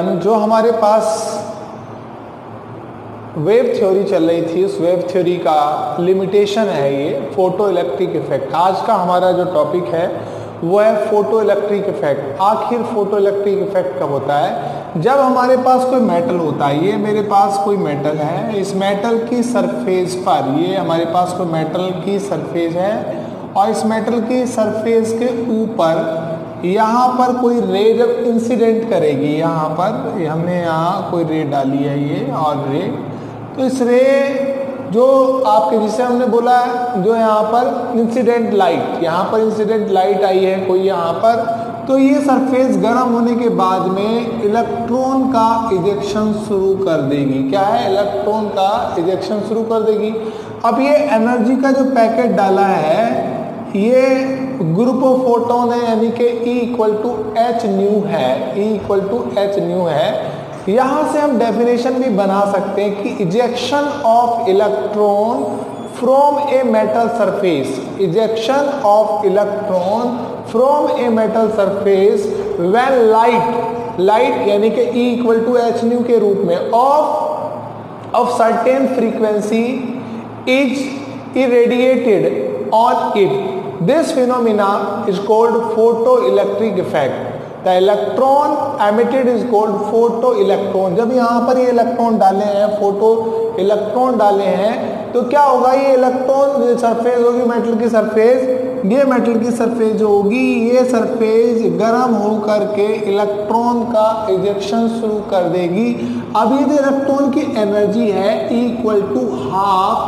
Student, जो हमारे पास wave theory चल रही थी, उस वेव थ्योरी का लिमिटेशन है ये फोटो इलेक्ट्रिक इफेक्ट। आज का हमारा जो टॉपिक है वो है फोटो इलेक्ट्रिक इफेक्ट। आखिर फोटो इलेक्ट्रिक इफेक्ट कब होता है? जब हमारे पास कोई मेटल होता है, ये मेरे पास कोई मेटल है, इस मेटल की सरफेस पर, ये हमारे पास कोई मेटल की सरफेस है और इस मेटल की सरफेस के ऊपर यहाँ पर कोई रे जब इंसिडेंट करेगी, यहाँ पर हमने यहाँ कोई रे डाली है ये और रे, तो इस रे जो आपके, जिसे हमने बोला जो यहाँ पर इंसिडेंट लाइट, यहाँ पर इंसिडेंट लाइट आई है कोई यहाँ पर, तो ये सरफेस गर्म होने के बाद में इलेक्ट्रॉन का इजेक्शन शुरू कर देगी। क्या है? इलेक्ट्रॉन का इजेक्शन शुरू कर देगी। अब ये एनर्जी का जो पैकेट डाला है ये ग्रुप ऑफ फोटोन है, यानी कि E equal to h nu है, E equal to h nu है। यहाँ से हम डेफिनेशन भी बना सकते हैं कि ejection of electron from a metal surface, ejection of electron from a metal surface when light यानी कि E equal to h nu के रूप में of certain frequency is irradiated on it. This phenomena is called photoelectric effect. The electron emitted is called photoelectron. जब यहाँ पर ये electron डाले हैं, फोटो इलेक्ट्रॉन डाले हैं, तो क्या होगा? ये इलेक्ट्रॉन सरफेस होगी मेटल की सरफेस, ये मेटल की सरफेस जो होगी, ये सरफेस गर्म हो करके इलेक्ट्रॉन का इजेक्शन शुरू कर देगी। अब ये जो इलेक्ट्रॉन की एनर्जी है E equal to half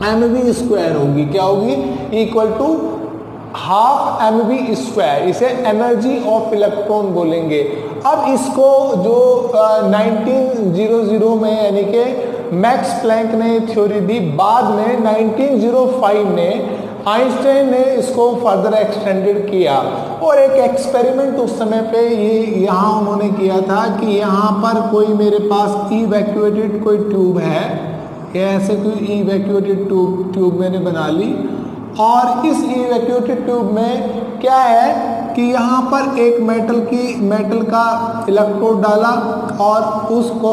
mv square होगी। क्या होगी? Equal to half mv square. इसे एनर्जी ऑफ इलेक्ट्रॉन बोलेंगे। अब इसको जो 1900 में यानी कि मैक्स प्लैंक ने थ्योरी दी, बाद में 1905 में आइंस्टाइन ने इसको फर्दर एक्सटेंडेड किया और एक एक्सपेरिमेंट उस समय पे ये यहाँ उन्होंने किया था कि यहाँ पर कोई मेरे पास इवैक्यूएटेड कोई ट्यूब है, ये ऐसे कोई इवैक्यूएटेड ट्यूब मैंने बना ली और इस इवैक्यूएटेड ट्यूब में क्या है कि यहाँ पर एक मेटल का इलेक्ट्रोड डाला और उसको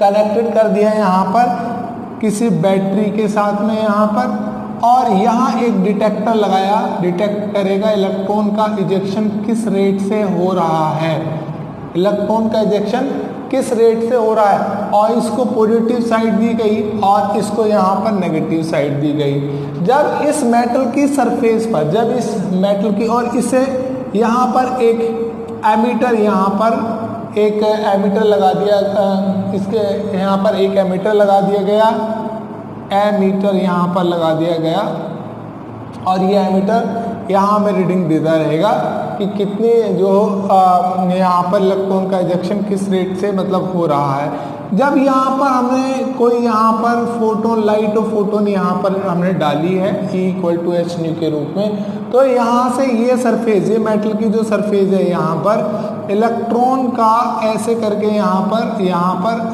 कनेक्टेड कर दिया यहाँ पर किसी बैटरी के साथ में यहाँ पर, और यहाँ एक डिटेक्टर लगाया, डिटेक्ट करेगा इलेक्ट्रॉन का इजेक्शन किस रेट से हो रहा है, इलेक्ट्रॉन का इजेक्शन किस रेट से हो रहा है, और इसको पॉजिटिव साइड दी गई और इसको यहाँ पर नेगेटिव साइड दी गई। जब इस मेटल की सरफेस पर, जब इस मेटल की, और इसे यहाँ पर एक एमीटर, यहाँ पर एक एमीटर लगा दिया, इसके यहाँ पर एक एमीटर लगा दिया गया, एमीटर यहाँ पर लगा दिया गया और ये एमीटर यहाँ में रीडिंग देता रहेगा कि कितने जो यहाँ पर इलेक्ट्रॉन का इजेक्शन किस रेट से मतलब हो रहा है। जब यहाँ पर हमने कोई यहाँ पर फोटोन, लाइट और फोटोन यहाँ पर हमने डाली है E equal to h nu के रूप में, तो यहाँ से ये सरफेस, ये मेटल की जो सरफेस है यहाँ पर इलेक्ट्रॉन का ऐसे करके यहाँ पर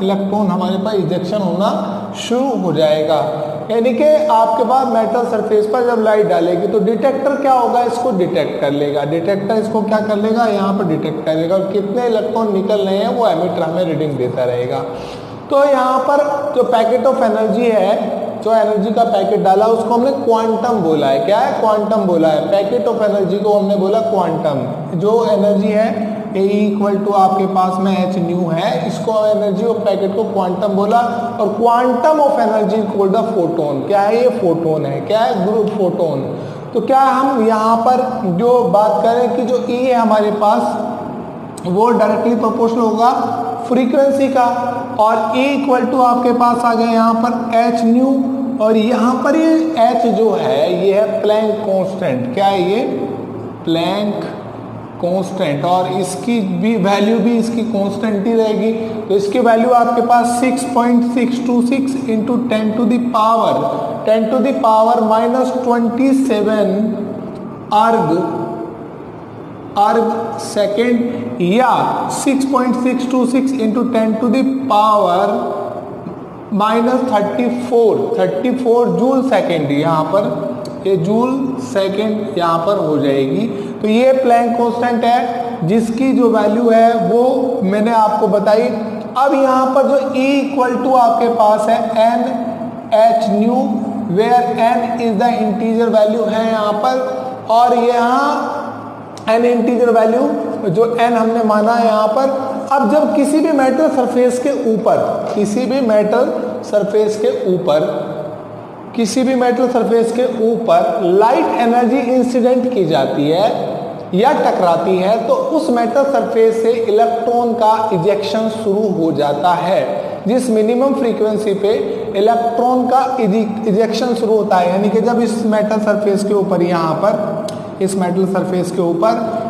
इलेक्ट्रॉन हमारे पास इजेक्शन होना शुरू हो जाएगा। यानी कि आपके पास मेटल सरफेस पर जब लाइट डालेगी तो डिटेक्टर क्या होगा? इसको डिटेक्ट कर लेगा, डिटेक्टर इसको क्या कर लेगा? यहाँ पर डिटेक्ट करेगा और कितने इलेक्ट्रॉन निकल रहे हैं वो एमीटर हमें रीडिंग देता रहेगा। तो यहाँ पर जो पैकेट ऑफ एनर्जी है, जो एनर्जी का पैकेट डाला उसको हमने क्वांटम बोला है। क्या है? क्वांटम बोला है। पैकेट ऑफ एनर्जी को हमने बोला क्वांटम। जो एनर्जी है E इक्वल टू आपके पास में एच न्यू है, इसको एनर्जी ऑफ पैकेट को क्वांटम बोला, और quantum of energy equal to photon. क्या है? ये फोटोन है। क्या है? Group photon. तो क्या हम यहाँ पर जो बात करें कि जो E है हमारे पास वो डायरेक्टली प्रोपोर्शनल होगा फ्रीक्वेंसी का, और E इक्वल टू आपके पास आ गया यहाँ पर एच न्यू, और यहाँ पर ये H जो है ये है प्लैंक कांस्टेंट। क्या है? ये प्लैंक कांस्टेंट, और इसकी भी वैल्यू भी इसकी कांस्टेंट ही रहेगी। तो इसकी वैल्यू आपके पास 6.626 into 10 to the power -27 erg second, या 6.626 into 10 to the power -34 joule second. यहाँ पर ये जूल सेकेंड यहाँ पर हो जाएगी। तो ये प्लैंक कांस्टेंट है जिसकी जो वैल्यू है वो मैंने आपको बताई। अब यहाँ पर जो E इक्वल टू आपके पास है n h nu, where n is the integer value है यहाँ पर, और यहाँ एन इंटीजर वैल्यू जो एन हमने माना है यहाँ पर। अब जब किसी भी मेटल सरफेस के ऊपर, किसी भी मेटल सरफेस के ऊपर लाइट एनर्जी इंसिडेंट की जाती है या टकराती है, तो उस मेटल सरफेस से इलेक्ट्रॉन का इजेक्शन शुरू हो जाता है। जिस मिनिमम फ्रीक्वेंसी पे इलेक्ट्रॉन का इजेक्शन शुरू होता है, यानी कि जब इस मेटल सरफेस के ऊपर, यहाँ पर इस मेटल सरफेस के ऊपर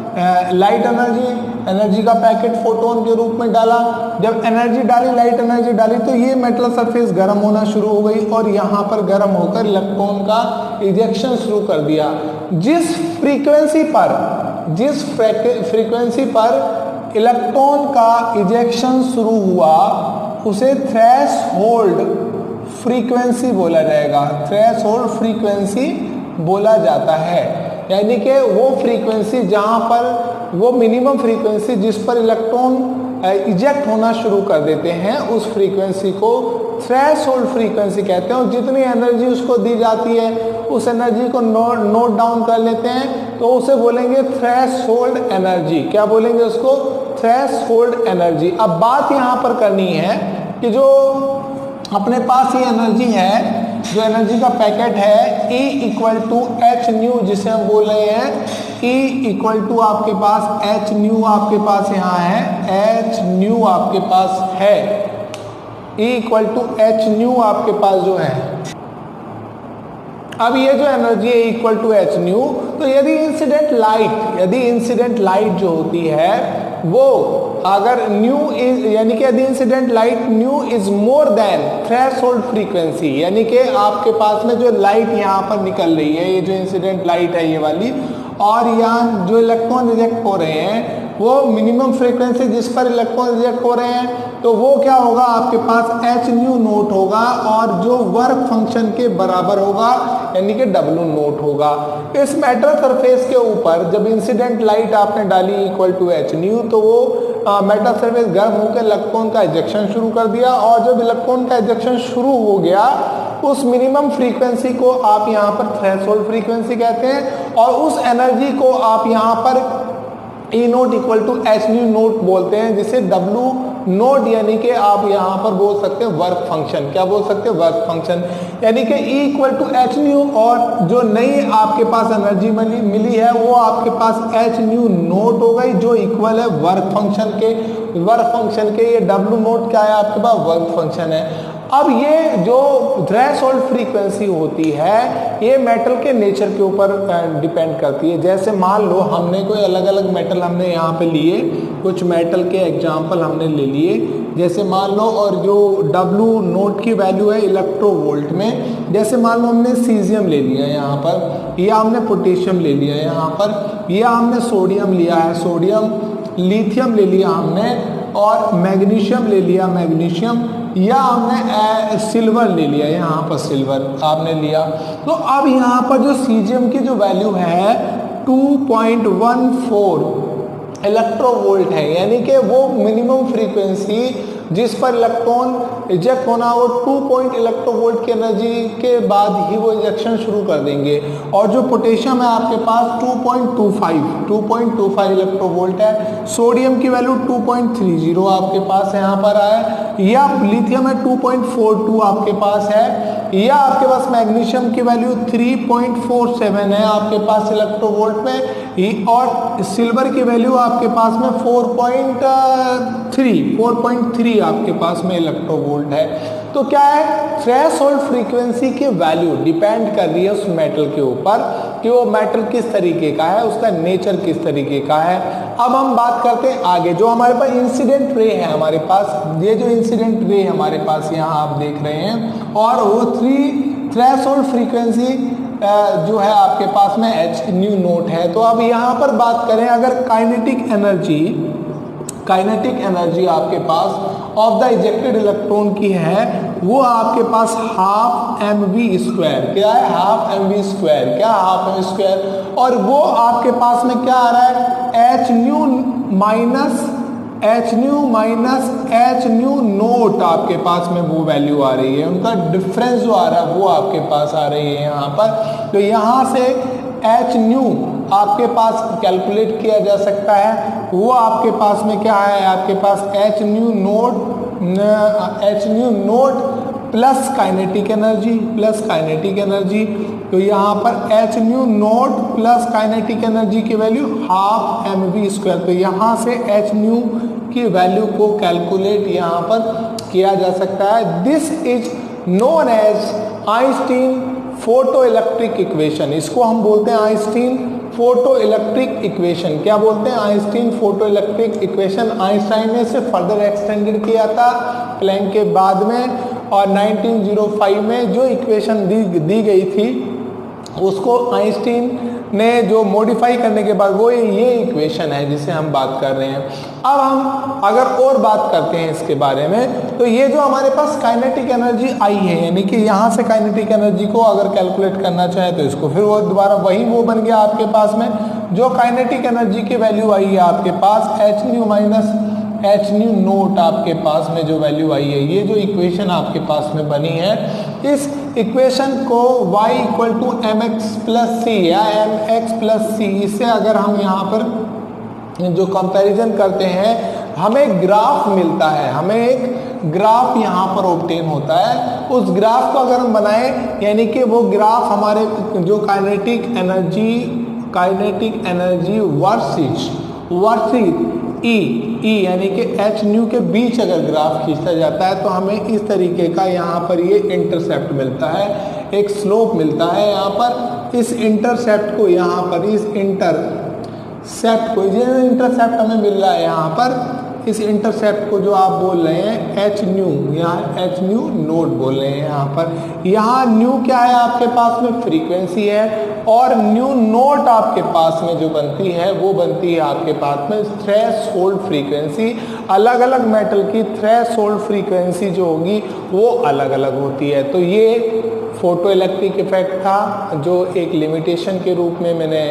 लाइट एनर्जी का पैकेट फोटोन के रूप में डाला, जब एनर्जी डाली, लाइट एनर्जी डाली, तो ये मेटल सरफेस गर्म होना शुरू हो गई और यहाँ पर गर्म होकर इलेक्ट्रॉन का इजेक्शन शुरू कर दिया। जिस फ्रीक्वेंसी पर इलेक्ट्रॉन का इजेक्शन शुरू हुआ उसे थ्रेशोल्ड फ्रीक्वेंसी बोला जाएगा, थ्रेशोल्ड फ्रीक्वेंसी बोला जाता है। यानी कि वो फ्रीक्वेंसी जहाँ पर, वो मिनिमम फ्रीक्वेंसी जिस पर इलेक्ट्रॉन इजेक्ट होना शुरू कर देते हैं, उस फ्रीक्वेंसी को थ्रेशोल्ड फ्रीक्वेंसी कहते हैं। और जितनी एनर्जी उसको दी जाती है, उस एनर्जी को नोट डाउन कर लेते हैं, तो उसे बोलेंगे थ्रेशोल्ड एनर्जी। क्या बोलेंगे उसको? Threshold energy. अब बात यहाँ पर करनी है कि जो अपने पास ये एनर्जी है, जो एनर्जी का पैकेट है E equal to h nu, जिसे हम बोल रहे हैं E इक्वल टू आपके पास एच न्यू, आपके पास यहाँ है एच न्यू आपके पास है, E equal to h nu आपके पास जो है। अब ये जो एनर्जी है इक्वल टू एच न्यू, तो यदि इंसिडेंट लाइट जो होती है वो अगर न्यू इज, यानी कि यदि incident light new is more than threshold frequency, यानी कि आपके पास में जो लाइट यहाँ पर निकल रही है, ये जो इंसिडेंट लाइट है ये वाली, और यहाँ जो इलेक्ट्रॉन रिजेक्ट हो रहे हैं वो मिनिमम फ्रीक्वेंसी जिस पर इलेक्ट्रॉन रिजेक्ट हो रहे हैं, तो वो क्या होगा? आपके पास एच न्यू नोट होगा और जो वर्क फंक्शन के बराबर होगा, यानी कि डब्ल्यू नोट होगा। इस मेटल सरफेस के ऊपर जब इंसिडेंट लाइट आपने डाली इक्वल टू एच न्यू, तो वो मेटल सरफेस गर्म होकर इलेक्ट्रॉन का इजेक्शन शुरू कर दिया, और जब इलेक्ट्रॉन का इजेक्शन शुरू हो गया, उस मिनिमम फ्रीक्वेंसी को आप यहाँ पर थ्रेशोल्ड फ्रीक्वेंसी कहते हैं, और उस एनर्जी को आप यहाँ पर E naught equal to h nu naught बोलते हैं, जिसे डब्ल्यू नोट, यानी कि आप यहाँ पर बोल सकते हैं वर्क फंक्शन। क्या बोल सकते हैं? Work function. यानी कि E equal to h nu, और जो नई आपके पास एनर्जी मिली है वो आपके पास एच न्यू नोट हो गई, जो इक्वल है वर्क फंक्शन के। ये डब्ल्यू नोट क्या है? आपके पास वर्क फंक्शन है। अब ये जो थ्रेशोल्ड फ्रीक्वेंसी होती है, ये मेटल के नेचर के ऊपर डिपेंड करती है। जैसे मान लो हमने कोई अलग अलग मेटल हमने यहाँ पे लिए, कुछ मेटल के एग्जांपल हमने ले लिए, जैसे मान लो, और जो डब्ल्यू नोट की वैल्यू है इलेक्ट्रोवोल्ट में, जैसे मान लो हमने सीजियम ले लिया यहाँ पर, या हमने पोटेशियम ले लिया यहाँ पर, या हमने सोडियम लिया है, सोडियम, लिथियम ले लिया हमने, और मैग्नीशियम ले लिया, मैग्नीशियम, या हमने सिल्वर ले लिया, यहाँ पर सिल्वर आपने लिया। तो अब यहाँ पर जो सीजियम की जो वैल्यू है 2.14 इलेक्ट्रोवोल्ट है, यानी कि वो मिनिमम फ्रीक्वेंसी जिस पर इलेक्ट्रॉन इजेक्ट होना, वो 2 इलेक्ट्रोवोल्ट की एनर्जी के बाद ही वो इजेक्शन शुरू कर देंगे। और जो पोटेशियम है आपके पास 2.25 इलेक्ट्रोवोल्ट है, सोडियम की वैल्यू 2.30 आपके पास यहाँ पर है, या लिथियम है 2.42 आपके पास है, या आपके पास मैग्नीशियम की वैल्यू 3.47 है आपके पास इलेक्ट्रोवोल्ट में, और सिल्वर की वैल्यू आपके पास में 4.3 आपके पास में इलेक्ट्रोवोल्ट है। तो क्या है? थ्रेशोल्ड फ्रीक्वेंसी की वैल्यू डिपेंड कर रही है उस मेटल के ऊपर कि वो मेटल किस तरीके का है, उसका नेचर किस तरीके का है। अब हम बात करते हैं आगे, जो हमारे पास इंसिडेंट रे है हमारे पास, ये जो इंसिडेंट रे हमारे पास यहाँ आप देख रहे हैं, और वो थ्रेशोल्ड फ्रीक्वेंसी जो है आपके पास में एच न्यू नोट है। तो अब यहाँ पर बात करें, अगर काइनेटिक एनर्जी आपके पास ऑफ द इजेक्टेड इलेक्ट्रॉन की है, वो आपके पास हाफ mv², क्या है? हाफ mv², क्या हाफ mv², और वो आपके पास में क्या आ रहा है? एच न्यू नोट आपके पास में वो वैल्यू आ रही है, उनका डिफरेंस जो आ रहा है वो आपके पास आ रही है यहाँ पर। तो यहाँ से एच न्यू आपके पास कैलकुलेट किया जा सकता है। वो आपके पास में क्या है, आपके पास h nu naught plus kinetic energy. तो यहाँ पर h nu naught plus kinetic energy की वैल्यू हाफ mv²। तो यहाँ से एच न्यू की वैल्यू को कैलकुलेट यहाँ पर किया जा सकता है। This is known as Einstein photo electric equation. इसको हम बोलते हैं आइंस्टीन फोटो इलेक्ट्रिक इक्वेशन। क्या बोलते हैं, Einstein photo electric equation. Einstein ने इसे फर्दर एक्सटेंडेड किया था प्लैंक के बाद में, और 1905 में जो इक्वेशन दी गई थी उसको आइंस्टीन ने जो मॉडिफाई करने के बाद वो ये इक्वेशन है जिसे हम बात कर रहे हैं। अब हम अगर और बात करते हैं इसके बारे में, तो ये जो हमारे पास काइनेटिक एनर्जी आई है, यानी कि यहाँ से काइनेटिक एनर्जी को अगर कैलकुलेट करना चाहे तो इसको फिर वो दोबारा वही वो बन गया आपके पास में। जो काइनेटिक एनर्जी की वैल्यू आई है आपके पास एच न्यू नोट आपके पास में जो वैल्यू आई है, ये जो इक्वेशन आपके पास में बनी है, इस इक्वेशन को y इक्वल टू mx+c या mx+c, इससे अगर हम यहाँ पर जो कंपैरिजन करते हैं हमें ग्राफ मिलता है, हमें एक ग्राफ यहाँ पर ऑब्टेन होता है। उस ग्राफ को अगर हम बनाएं, यानी कि वो ग्राफ हमारे जो काइनेटिक एनर्जी वर्सेस ई यानी कि एच न्यू के बीच अगर ग्राफ खींचा जाता है तो हमें इस तरीके का यहाँ पर ये इंटरसेप्ट मिलता है, एक स्लोप मिलता है यहाँ पर। इस इंटरसेप्ट को यहाँ पर जो इंटरसेप्ट हमें मिल रहा है यहाँ पर, इस इंटरसेप्ट को जो आप बोल रहे हैं एच न्यू, यहाँ एच न्यू नोट बोल रहे हैं यहाँ पर। यहाँ न्यू क्या है आपके पास में, फ्रीक्वेंसी है, और न्यू नोट आपके पास में जो बनती है वो बनती है आपके पास में थ्रेशोल्ड फ्रीक्वेंसी। अलग अलग मेटल की थ्रेशोल्ड फ्रीक्वेंसी जो होगी वो अलग अलग होती है। तो ये फोटो इलेक्ट्रिक इफेक्ट था जो एक लिमिटेशन के रूप में मैंने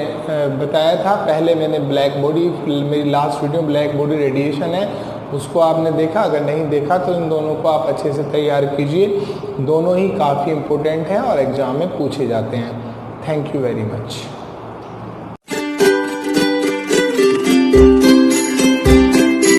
बताया था। पहले मैंने ब्लैक बॉडी, मेरी last video black body radiation है, उसको आपने देखा। अगर नहीं देखा तो इन दोनों को आप अच्छे से तैयार कीजिए, दोनों ही काफ़ी इम्पोर्टेंट हैं और एग्ज़ाम में पूछे जाते हैं। Thank you very much.